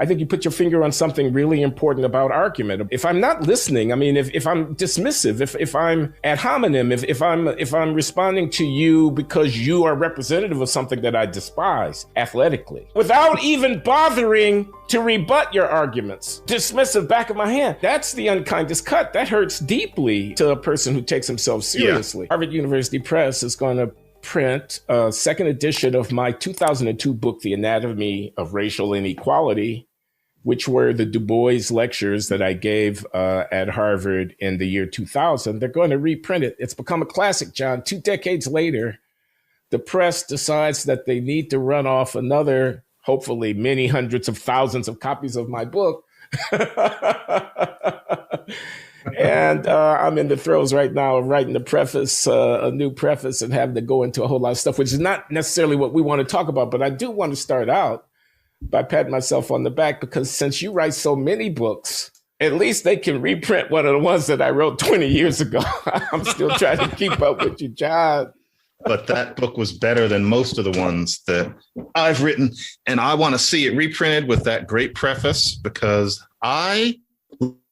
I think you put your finger on something really important about argument. If I'm not listening, I mean, if I'm dismissive, if I'm ad hominem, if I'm responding to you because you are representative of something that I despise athletically, without even bothering to rebut your arguments, dismissive, back of my hand, that's the unkindest cut. That hurts deeply to a person who takes himself seriously. Yeah. Harvard University Press is going to print a second edition of my 2002 book, The Anatomy of Racial Inequality, which were the Du Bois lectures that I gave at Harvard in the year 2000. They're going to reprint it. It's become a classic, John. 2 decades later, the press decides that they need to run off another, hopefully many hundreds of thousands of copies of my book. And I'm in the throes right now of writing the preface, a new preface, and having to go into a whole lot of stuff, which is not necessarily what we want to talk about. But I do want to start out by patting myself on the back, because since you write so many books, at least they can reprint one of the ones that I wrote 20 years ago. I'm still trying to keep up with you, John. But that book was better than most of the ones that I've written. And I want to see it reprinted with that great preface, because I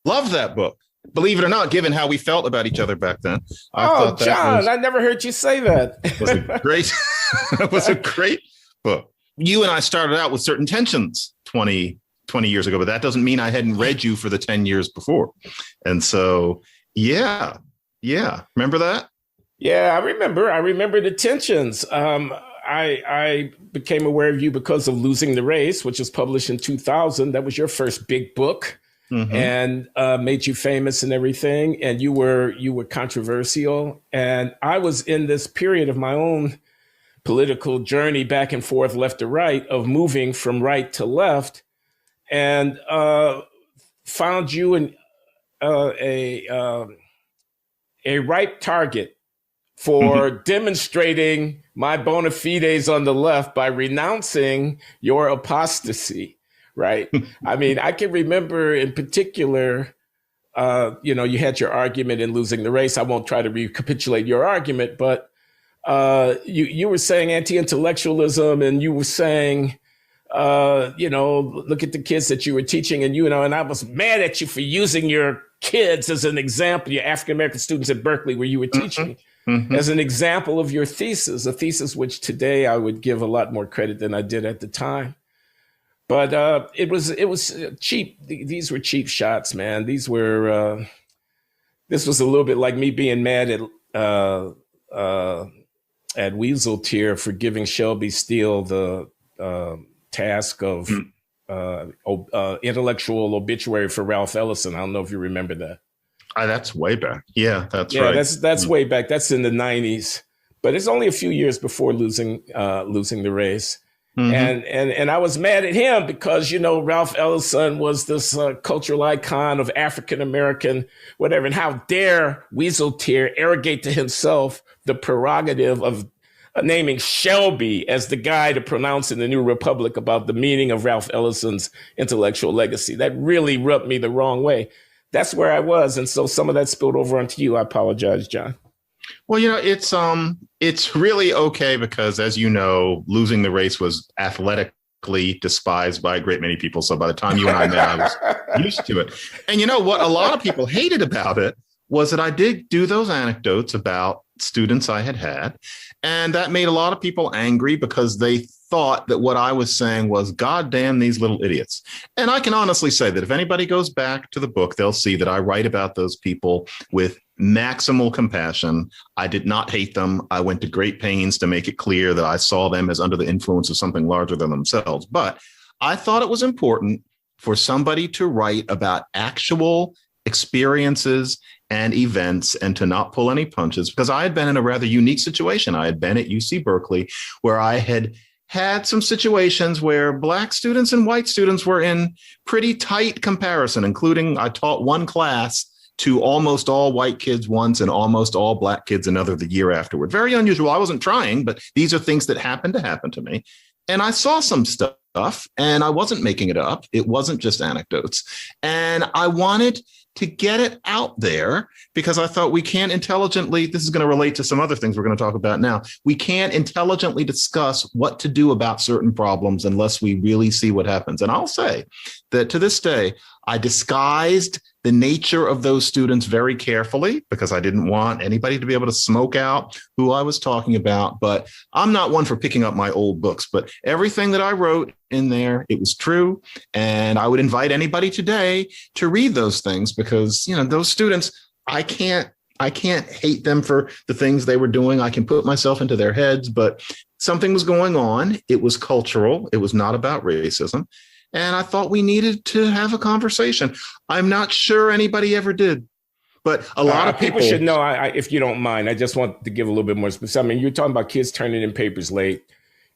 love that book. Believe it or not, given how we felt about each other back then. I thought John, I never heard you say that. It was a great book. You and I started out with certain tensions 20 years ago, but that doesn't mean I hadn't read you for the 10 years before. And so, yeah. Remember that? Yeah, I remember the tensions. I became aware of you because of Losing the Race, which was published in 2000. That was your first big book. Mm-hmm. And made you famous and everything. And you were controversial. And I was in this period of my own political journey back and forth, left to right, of moving from right to left, and found you a ripe target for demonstrating my bona fides on the left by renouncing your apostasy. Right. I mean, I can remember in particular, you had your argument in Losing the Race. I won't try to recapitulate your argument, but you were saying anti-intellectualism, and you were saying, look at the kids that you were teaching, and and I was mad at you for using your kids as an example, your African-American students at Berkeley where you were teaching, as an example of your thesis, a thesis which today I would give a lot more credit than I did at the time. But it was cheap. These were cheap shots, man. This was a little bit like me being mad at Weasel Tear for giving Shelby Steele the task of intellectual obituary for Ralph Ellison. I don't know if you remember that. That's way back. Yeah, that's right. That's way back. That's in the 90s. But it's only a few years before losing the race. Mm-hmm. And I was mad at him because, Ralph Ellison was this cultural icon of African-American, whatever. And how dare Weasel Tear arrogate to himself the prerogative of naming Shelby as the guy to pronounce in the New Republic about the meaning of Ralph Ellison's intellectual legacy. That really rubbed me the wrong way. That's where I was. And so some of that spilled over onto you. I apologize, John. Well, it's really okay because, as you know, Losing the Race was athletically despised by a great many people. So by the time you and I met, I was used to it. And you know what a lot of people hated about it was that I did do those anecdotes about students I had. And that made a lot of people angry because they thought that what I was saying was, God damn these little idiots. And I can honestly say that if anybody goes back to the book, they'll see that I write about those people with maximal compassion. I did not hate them. I went to great pains to make it clear that I saw them as under the influence of something larger than themselves. But I thought it was important for somebody to write about actual experiences and events and to not pull any punches, because I had been in a rather unique situation. I had been at UC Berkeley, where I had some situations where Black students and white students were in pretty tight comparison, including I taught one class to almost all white kids once and almost all Black kids another the year afterward. Very unusual. I wasn't trying, but these are things that happen to me. And I saw some stuff and I wasn't making it up. It wasn't just anecdotes. And I wanted to get it out there, because I thought we can't intelligently, this is going to relate to some other things we're going to talk about now. We can't intelligently discuss what to do about certain problems unless we really see what happens. And I'll say that to this day, I disguised the nature of those students very carefully because I didn't want anybody to be able to smoke out who I was talking about. But I'm not one for picking up my old books, but everything that I wrote in there, it was true. And I would invite anybody today to read those things because, you know, those students, I can't hate them for the things they were doing. I can put myself into their heads, but something was going on. It was cultural. It was not about racism. And I thought we needed to have a conversation. I'm not sure anybody ever did, but a lot of people should know, if you don't mind, I just want to give a little bit more specific. I mean, you're talking about kids turning in papers late,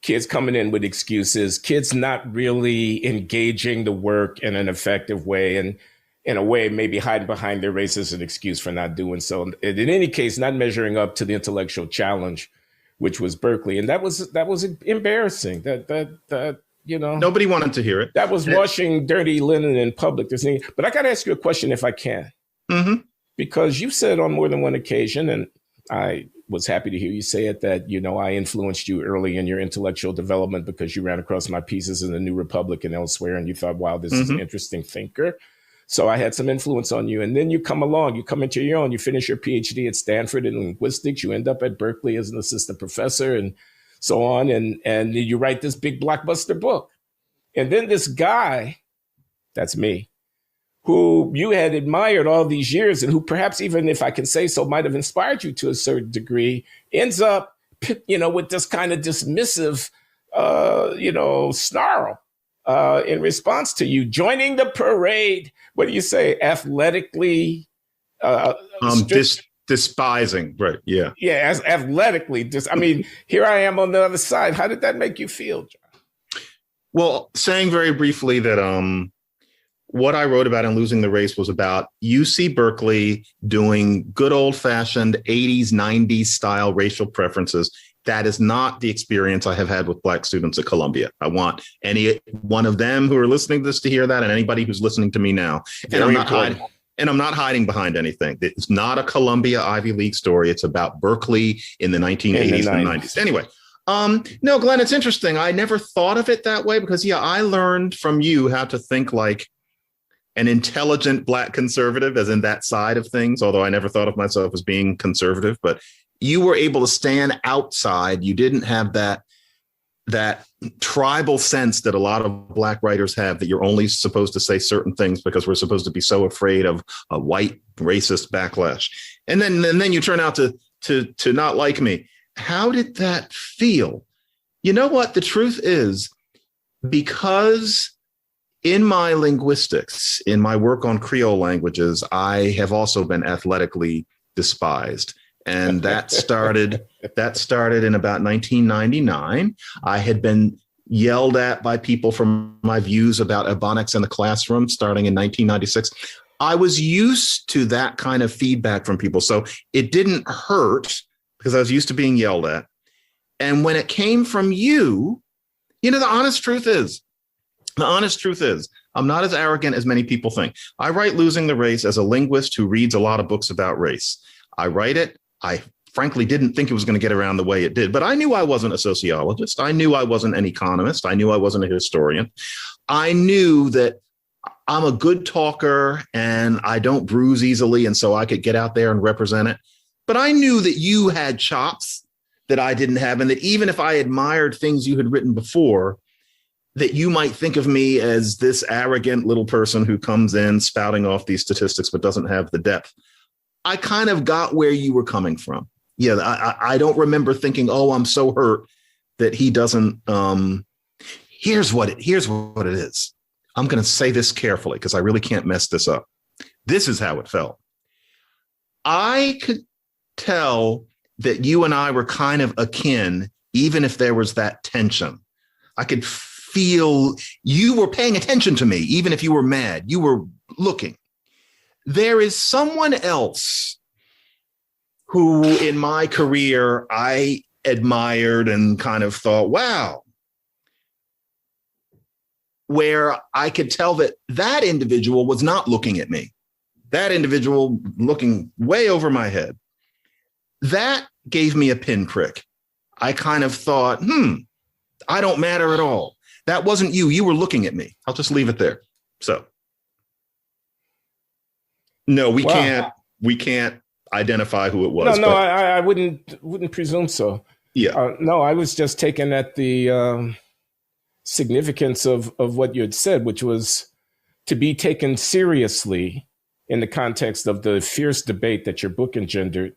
kids coming in with excuses, kids not really engaging the work in an effective way, and in a way, maybe hiding behind their race as an excuse for not doing so. In any case, not measuring up to the intellectual challenge, which was Berkeley. And that was embarrassing. That you know, nobody wanted to hear it. That was washing dirty linen in public. But I got to ask you a question if I can. Mm-hmm. Because you said on more than one occasion, and I was happy to hear you say it, that, you know, I influenced you early in your intellectual development because you ran across my pieces in the New Republic and elsewhere, and you thought, wow, this is an interesting thinker. So I had some influence on you. And then you come along, you come into your own, you finish your PhD at Stanford in linguistics, you end up at Berkeley as an assistant professor and so on. And you write this big blockbuster book. And then this guy, that's me, who you had admired all these years and who perhaps even, if I can say so, might have inspired you to a certain degree, ends up, you know, with this kind of dismissive, snarl in response to you joining the parade. What do you say? Athletically, despising, right? Yeah, yeah. As athletically, I mean, here I am on the other side. How did that make you feel, John? Well, saying very briefly that what I wrote about in Losing the Race was about UC Berkeley doing good old fashioned 80s, 90s style racial preferences. That is not the experience I have had with Black students at Columbia. I want any one of them who are listening to this to hear that, and anybody who's listening to me now. And I'm not hiding behind anything. It's not a Columbia Ivy League story. It's about Berkeley in the 1980s and 90s. Anyway, no, Glenn, it's interesting. I never thought of it that way because, I learned from you how to think like an intelligent Black conservative, as in that side of things, although I never thought of myself as being conservative. But you were able to stand outside. You didn't have that tribal sense that a lot of Black writers have, that you're only supposed to say certain things because we're supposed to be so afraid of a white racist backlash. And then you turn out to not like me. How did that feel? You know what? The truth is, because in my linguistics, in my work on Creole languages, I have also been athletically despised. And that started in about 1999. I had been yelled at by people from my views about Ebonics in the classroom starting in 1996. I was used to that kind of feedback from people. So it didn't hurt because I was used to being yelled at. And when it came from you, the honest truth is, I'm not as arrogant as many people think. I write Losing the Race as a linguist who reads a lot of books about race. I write it. I frankly didn't think it was going to get around the way it did, but I knew I wasn't a sociologist. I knew I wasn't an economist. I knew I wasn't a historian. I knew that I'm a good talker and I don't bruise easily, and so I could get out there and represent it. But I knew that you had chops that I didn't have, and that even if I admired things you had written before, that you might think of me as this arrogant little person who comes in spouting off these statistics but doesn't have the depth. I kind of got where you were coming from. Yeah, I don't remember thinking, oh, I'm so hurt that he doesn't. Here's what it is. I'm going to say this carefully because I really can't mess this up. This is how it felt. I could tell that you and I were kind of akin, even if there was that tension. I could feel you were paying attention to me, even if you were mad. You were looking. There is someone else who in my career I admired and kind of thought, wow, where I could tell that individual was not looking at me. that individual looking way over my head. That gave me a pinprick. I kind of thought, I don't matter at all. That wasn't you. You were looking at me. I'll just leave it there. So, no, we can't identify who it was. No, I wouldn't presume so. Yeah. No, I was just taken at the significance of what you had said, which was to be taken seriously in the context of the fierce debate that your book engendered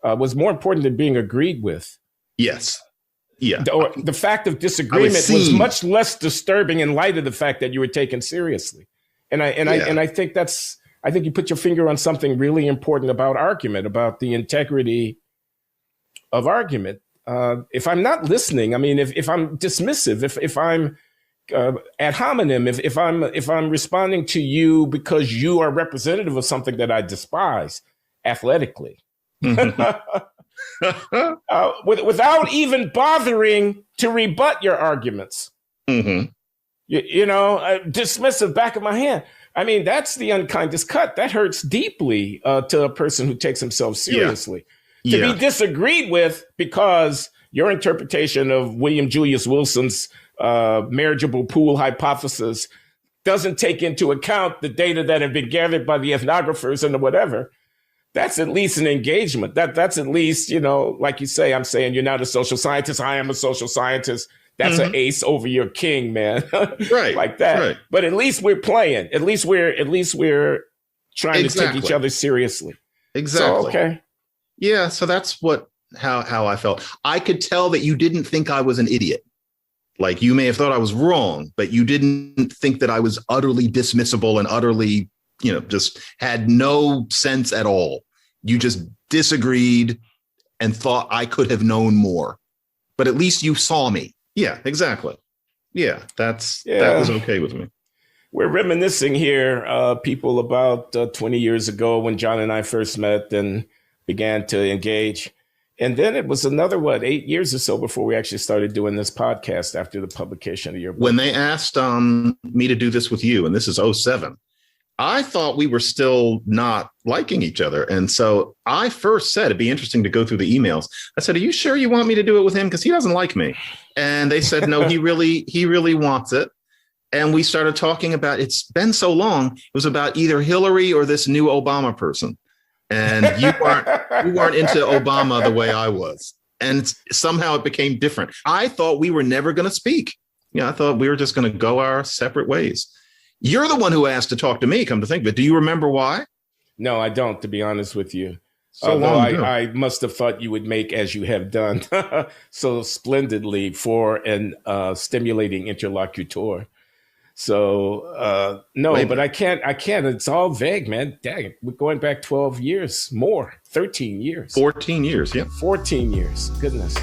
was more important than being agreed with. Yes. Yeah. The fact of disagreement was much less disturbing in light of the fact that you were taken seriously. And I think you put your finger on something really important about argument, about the integrity of argument. If I'm not listening, I mean, if I'm dismissive, if I'm ad hominem, if I'm responding to you because you are representative of something that I despise athletically, without even bothering to rebut your arguments, dismissive back of my hand. I mean, that's the unkindest cut. That hurts deeply to a person who takes himself seriously. To be disagreed with because your interpretation of William Julius Wilson's marriageable pool hypothesis doesn't take into account the data that have been gathered by the ethnographers and the whatever. That's at least an engagement. That's at least, like you say, I'm saying you're not a social scientist. I am a social scientist. That's an ace over your king, man. Right. Like that. Right. But at least we're playing. At least we're trying to take each other seriously. Exactly. So, okay. Yeah. So that's how I felt. I could tell that you didn't think I was an idiot. Like you may have thought I was wrong, but you didn't think that I was utterly dismissible and utterly, just had no sense at all. You just disagreed and thought I could have known more, but at least you saw me. Yeah, exactly. Yeah, that was okay with me. We're reminiscing here, people, about 20 years ago when John and I first met and began to engage. And then it was another, 8 years or so before we actually started doing this podcast after the publication of your book. When they asked me to do this with you, and this is 2007, I thought we were still not liking each other. And so I first said, it'd be interesting to go through the emails. I said, are you sure you want me to do it with him? Because he doesn't like me. And they said, no, he really wants it. And we started talking about, it's been so long. It was about either Hillary or this new Obama person. And you weren't into Obama the way I was. And somehow it became different. I thought we were never going to speak. I thought we were just going to go our separate ways. You're the one who asked to talk to me, come to think of it. Do you remember why? No, I don't, to be honest with you. So Although I must have thought you would make, as you have done so splendidly, for an stimulating interlocutor. So, no, but I can't. It's all vague, man. Dang, we're going back 12 years more, 13 years. 14 years, yeah. 14 years. Goodness.